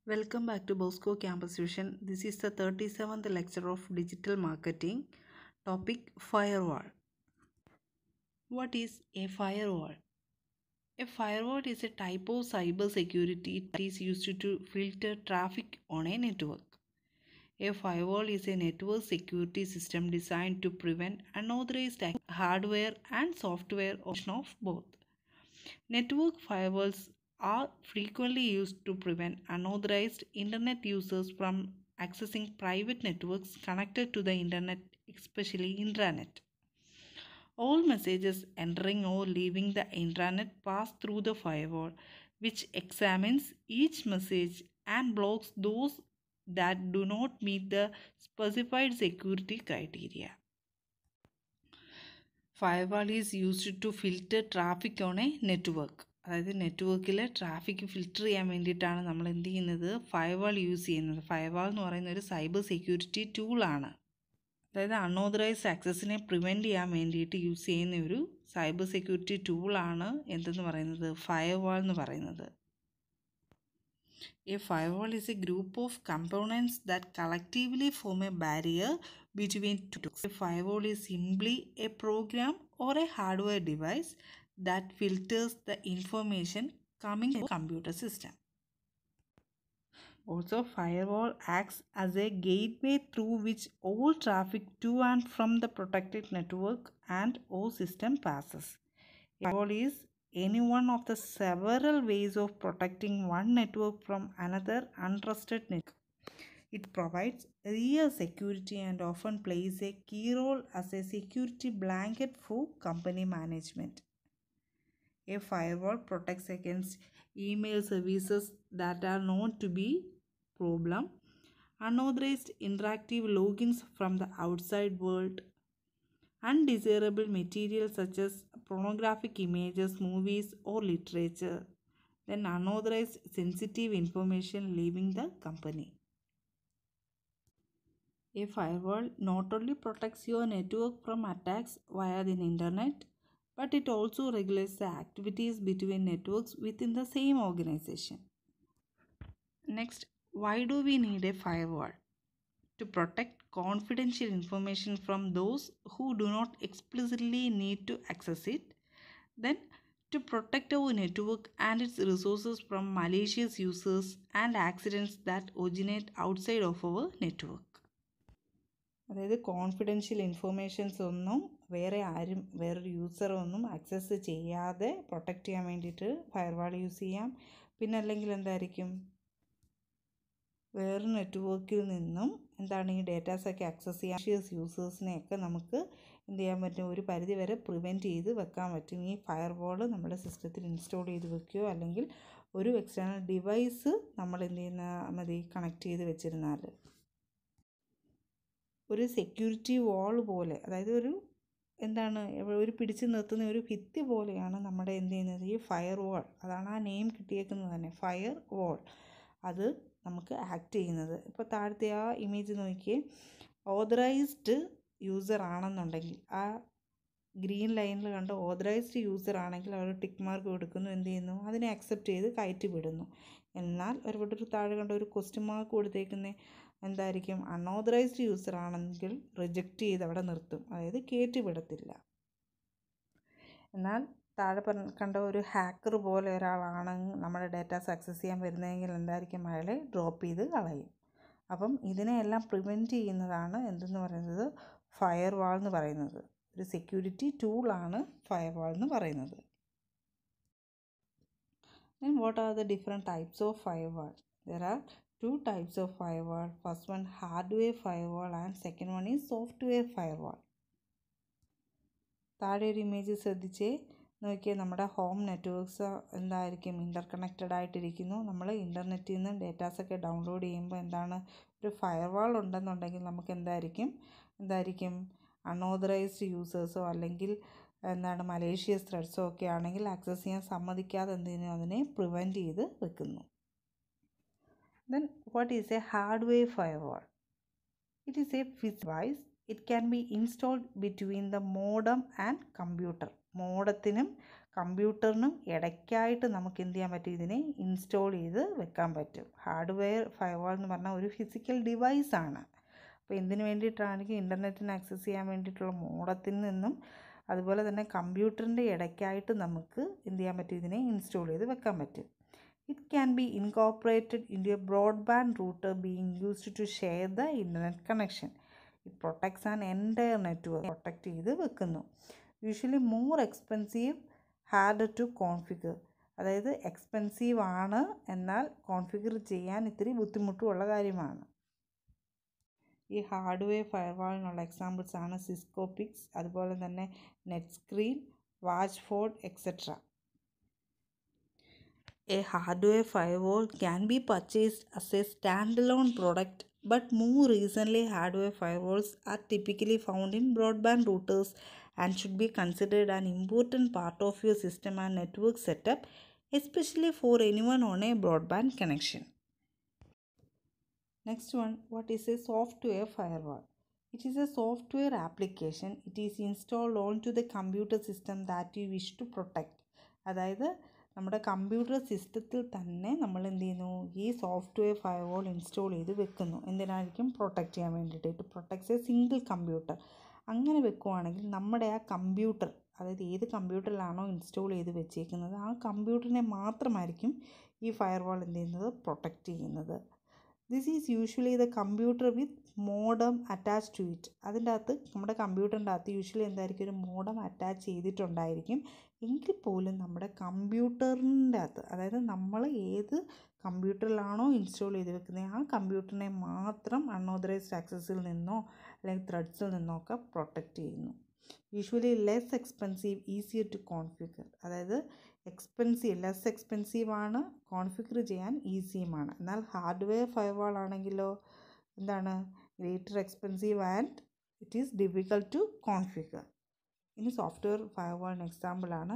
Welcome back to Bosco Campus Vision. This is the 37th lecture of Digital Marketing. Topic Firewall. What is a firewall? A firewall is a type of cyber security that is used to filter traffic on a network. A firewall is a network security system designed to prevent unauthorized hardware and software of both. Network firewalls are frequently used to prevent unauthorized internet users from accessing private networks connected to the internet, especially intranet. All messages entering or leaving the intranet pass through the firewall, which examines each message and blocks those that do not meet the specified security criteria. Firewall is used to filter traffic on a network. അതായത് നെറ്റ്വർക്കിൽ traffic filter ചെയ്യാൻ വേണ്ടിയിട്ടാണ് നമ്മൾ എന്ത് ചെയ്യുന്നത്, firewall use ചെയ്യുന്നത്. Firewall എന്ന് പറയുന്ന ഒരു സൈബർ സെക്യൂരിറ്റി ടൂളാണ്. അതായത് അൺഓതറൈസ്ഡ് ആക്സസിനെ പ്രിവെൻറ്റ് ചെയ്യാൻ വേണ്ടിയിട്ട് യൂസ് ചെയ്യുന്ന ഒരു സൈബർ സെക്യൂരിറ്റി ടൂളാണ് എന്തെന്ന് പറയുന്നത്, ഫയർവാൾ എന്ന് പറയുന്നത്. A firewall is a group of components that collectively form a barrier between two. A firewall is simply a program or a hardware device that filters the information coming from a computer system. Also, firewall acts as a gateway through which all traffic to and from the protected network and or system passes. A firewall is any one of the several ways of protecting one network from another untrusted network. It provides real security and often plays a key role as a security blanket for company management. A firewall protects against email services that are known to be problem, unauthorized interactive logins from the outside world, undesirable material such as pornographic images, movies or literature, then unauthorized sensitive information leaving the company. A firewall not only protects your network from attacks via the internet, but it also regulates the activities between networks within the same organization. Next, why do we need a firewall? To protect confidential information from those who do not explicitly need to access it. Then, to protect our network and its resources from malicious users and accidents that originate outside of our network. അതായത് confidential informations ഒന്നും വേറൊരു യൂസറൊന്നും access ചെയ്യാതെ protect ചെയ്യാൻ വേണ്ടിയിട്ട് firewall use ചെയ്യാം. പിന്നെ അല്ലെങ്കിൽ എന്തായിരിക്കും, വേറൊരു നെറ്റ്വർക്കിൽ നിന്നും ഈ ഡേറ്റാസൊക്കെ ആക്സസ് ചെയ്യാൻ യൂസേഴ്സിനെയൊക്കെ നമുക്ക് എന്ത് ചെയ്യാൻ പറ്റും, ഒരു പരിധി വരെ പ്രിവെൻറ്റ് ചെയ്ത് വെക്കാൻ പറ്റും. ഈ ഫയർവാൾ നമ്മുടെ സിസ്റ്റത്തിൽ ഇൻസ്റ്റാൾ ചെയ്ത് വെക്കുകയോ അല്ലെങ്കിൽ ഒരു എക്സ്റ്റേണൽ ഡിവൈസ് നമ്മൾ എന്ത് ചെയ്യുന്ന മതി, കണക്ട് ചെയ്ത് വെച്ചിരുന്നാൽ. ഒരു സെക്യൂരിറ്റി വാൾ പോലെ, അതായത് ഒരു പിടിച്ചു നിർത്തുന്ന ഒരു ഭിത്തി പോലെയാണ് നമ്മുടെ എന്ത് ചെയ്യുന്നത്, ഈ ഫയർവാൾ. അതാണ് ആ നെയിം കിട്ടിയേക്കുന്നത് തന്നെ, ഫയർവാൾ. അത് നമുക്ക് ആക്ട് ചെയ്യുന്നത്. ഇപ്പോൾ താഴത്തെ ആ ഇമേജ് നോക്കിയേ, ഓതറൈസ്ഡ് യൂസർ ആണെന്നുണ്ടെങ്കിൽ ആ ഗ്രീൻ ലൈനിൽ കണ്ട ഓതറൈസ്ഡ് യൂസർ ആണെങ്കിൽ അവർ ടിക്ക് മാർക്ക് കൊടുക്കുന്നു, എന്ത് ചെയ്യുന്നു, അതിനെ അക്സെപ്റ്റ് ചെയ്ത് കയറ്റി വിടുന്നു. എന്നാൽ ഒരു താഴെ കണ്ട ഒരു ക്വസ്റ്റ്യൻ മാർക്ക് കൊടുത്തേക്കുന്ന എന്തായിരിക്കും, അൺഓതറൈസ്ഡ് യൂസർ ആണെങ്കിൽ റിജക്റ്റ് ചെയ്ത് അവിടെ നിർത്തും, അതായത് കയറ്റി വിടത്തില്ല. എന്നാൽ താഴെ കണ്ട ഒരു ഹാക്കർ പോലെ ഒരാളാണ് നമ്മുടെ ഡേറ്റാസ് ആക്സസ് ചെയ്യാൻ വരുന്നതെങ്കിൽ എന്തായിരിക്കും, അയാളെ ഡ്രോപ്പ് ചെയ്ത് കളയും. അപ്പം ഇതിനെയെല്ലാം പ്രിവെൻറ്റ് ചെയ്യുന്നതാണ് എന്തെന്ന് പറയുന്നത്, ഫയർവാൾ എന്ന് പറയുന്നത്. ഒരു സെക്യൂരിറ്റി ടൂളാണ് ഫയർവാൾ എന്ന് പറയുന്നത്. Then what are the different types of firewall? There are two types of firewall. First one hardware firewall and second one is software firewall. താഴെ ഒരു ഇമേജ് ശ്രദ്ധിച്ചേ നോക്കിയാൽ നമ്മുടെ ഹോം നെറ്റ്വർക്ക്സ് എന്തായിരിക്കും, ഇൻ്റർകണക്റ്റഡ് ആയിട്ടിരിക്കുന്നു. നമ്മൾ ഇൻ്റർനെറ്റിൽ നിന്ന് ഡേറ്റാസൊക്കെ ഡൗൺലോഡ് ചെയ്യുമ്പോൾ ഒരു ഫയർവാൾ ഉണ്ടെന്നുണ്ടെങ്കിൽ നമുക്ക് എന്തായിരിക്കും അൺഓതറൈസ്ഡ് യൂസേഴ്സോ അല്ലെങ്കിൽ മലേഷ്യസ് ത്രെഡ്സോ ഒക്കെ ആണെങ്കിൽ ആക്സസ് ചെയ്യാൻ സമ്മതിക്കാതെ അതിനെ പ്രിവെൻറ്റ് ചെയ്ത് വെക്കുന്നു. Then what is a hardware firewall? It is a physical device. It can be installed between the modem and computer. മോഡത്തിനും കമ്പ്യൂട്ടറിനും ഇടയ്ക്കായിട്ട് നമുക്ക് എന്ത് ചെയ്യാൻ പറ്റും, ഇതിനെ ഇൻസ്റ്റോൾ ചെയ്ത് വെക്കാൻ പറ്റും. ഹാർഡ്വെയർ ഫയർവാൾ എന്ന് പറഞ്ഞാൽ ഒരു ഫിസിക്കൽ ഡിവൈസാണ്. അപ്പോൾ എന്തിനു വേണ്ടിയിട്ടാണെങ്കിൽ ഇൻ്റർനെറ്റിന് ആക്സസ് ചെയ്യാൻ വേണ്ടിയിട്ടുള്ള മോഡത്തിൽ നിന്നും അതുപോലെ തന്നെ കമ്പ്യൂട്ടറിൻ്റെ ഇടയ്ക്കായിട്ട് നമുക്ക് എന്ത് ചെയ്യാൻ പറ്റും, ഇതിനെ ഇൻസ്റ്റോൾ ചെയ്ത് വെക്കാൻ പറ്റും. It can be incorporated into a broadband router being used to share the internet connection. It protects an entire network. Protect ചെയ്ത് വെക്കുന്നു. Usually more expensive, harder to configure. അതായത് എക്സ്പെൻസീവ് ആണ്, എന്നാൽ കോൺഫിഗർ ചെയ്യാൻ ഇത്തിരി ബുദ്ധിമുട്ടുള്ള കാര്യമാണ്. ഈ ഹാർഡ്വെയർ ഫയർവാളിനുള്ള എക്സാമ്പിൾസ് ആണ് സിസ്കോപിക്സ്, അതുപോലെ തന്നെ നെറ്റ്സ്ക്രീൻ, വാച്ച്ഫോർഡ് etcetera. A hardware firewall can be purchased as a standalone product, but more recently hardware firewalls are typically found in broadband routers and should be considered an important part of your system and network setup, especially for anyone on a broadband connection. Next one, what is a software firewall? It is a software application. It is installed onto the computer system that you wish to protect. അതായത് നമ്മുടെ computer സിസ്റ്റത്തിൽ തന്നെ നമ്മൾ എന്ത് ചെയ്യുന്നു, ഈ software firewall install ചെയ്ത് വെക്കുന്നു. എന്തിനായിരിക്കും, പ്രൊട്ടക്റ്റ് ചെയ്യാൻ വേണ്ടിയിട്ട്. It protects A single computer. അങ്ങനെ വെക്കുവാണെങ്കിൽ നമ്മുടെ ആ കമ്പ്യൂട്ടർ, അതായത് ഏത് കമ്പ്യൂട്ടറിലാണോ ഇൻസ്റ്റോൾ ചെയ്ത് വെച്ചേക്കുന്നത് ആ കമ്പ്യൂട്ടറിനെ മാത്രമായിരിക്കും ഈ ഫയർവാൾ എന്ത് ചെയ്യുന്നത്, പ്രൊട്ടക്റ്റ് ചെയ്യുന്നത്. This is usually the computer with modem attach to it. അതിൻ്റെ അകത്ത് നമ്മുടെ കമ്പ്യൂട്ടറിൻ്റെ അകത്ത് യൂഷ്വലി എന്തായിരിക്കും, ഒരു മോഡം അറ്റാച്ച് ചെയ്തിട്ടുണ്ടായിരിക്കും. എങ്കിൽ പോലും നമ്മുടെ കമ്പ്യൂട്ടറിൻ്റെ അകത്ത്, അതായത് നമ്മൾ ഏത് കമ്പ്യൂട്ടറിലാണോ ഇൻസ്റ്റോൾ ചെയ്ത് വെക്കുന്നത് ആ കമ്പ്യൂട്ടറിനെ മാത്രം അൺഓതറൈസ്ഡ് ആക്സസിൽ നിന്നോ അല്ലെങ്കിൽ ത്രെഡ്സിൽ നിന്നോ ഒക്കെ പ്രൊട്ടക്റ്റ് ചെയ്യുന്നു. Usually less expensive, easier to configure. അതായത് ലെസ് എക്സ്പെൻസീവ് ആണ്, കോൺഫിഗർ ചെയ്യാൻ ഈസിയുമാണ്. എന്നാൽ ഹാർഡ്വെയർ ഫയർവാൾ ആണെങ്കിലോ എന്താണ്, greater expensive and it is difficult to configure. ഇനി സോഫ്റ്റ്വെയർ ഫയർവാളിന് എക്സാമ്പിളാണ്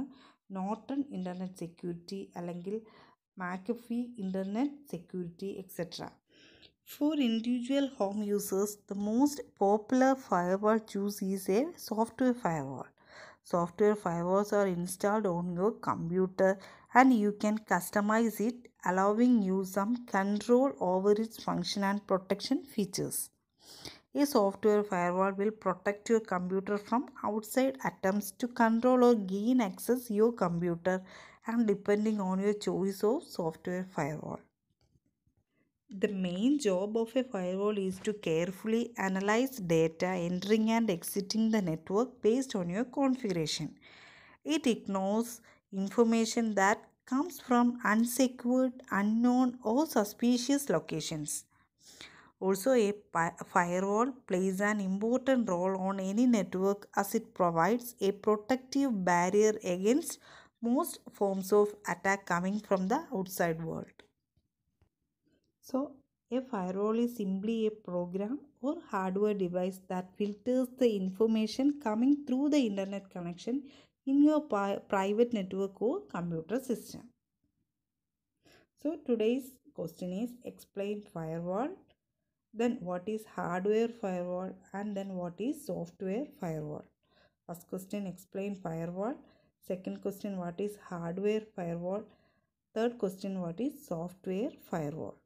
നോർട്ടൺ ഇൻ്റർനെറ്റ് സെക്യൂരിറ്റി അല്ലെങ്കിൽ McAfee internet security etcetera. For individual home users, the most popular firewall choice is a software firewall. Software firewalls are installed on your computer and you can customize it, allowing you some control over its function and protection features. A software firewall will protect your computer from outside attempts to control or gain access to your computer, and depending on your choice of software firewall. The main job of a firewall is to carefully analyze data entering and exiting the network based on your configuration. It ignores information that comes from unsecured, unknown, or suspicious locations. Also, a firewall plays an important role on any network as it provides a protective barrier against most forms of attack coming from the outside world. So, a firewall is simply a program or hardware device that filters the information coming through the internet connection in your private network or computer system. So, today's question is explain firewall, then what is hardware firewall, and then what is software firewall. First question, explain firewall. Second question, what is hardware firewall. Third question, what is software firewall.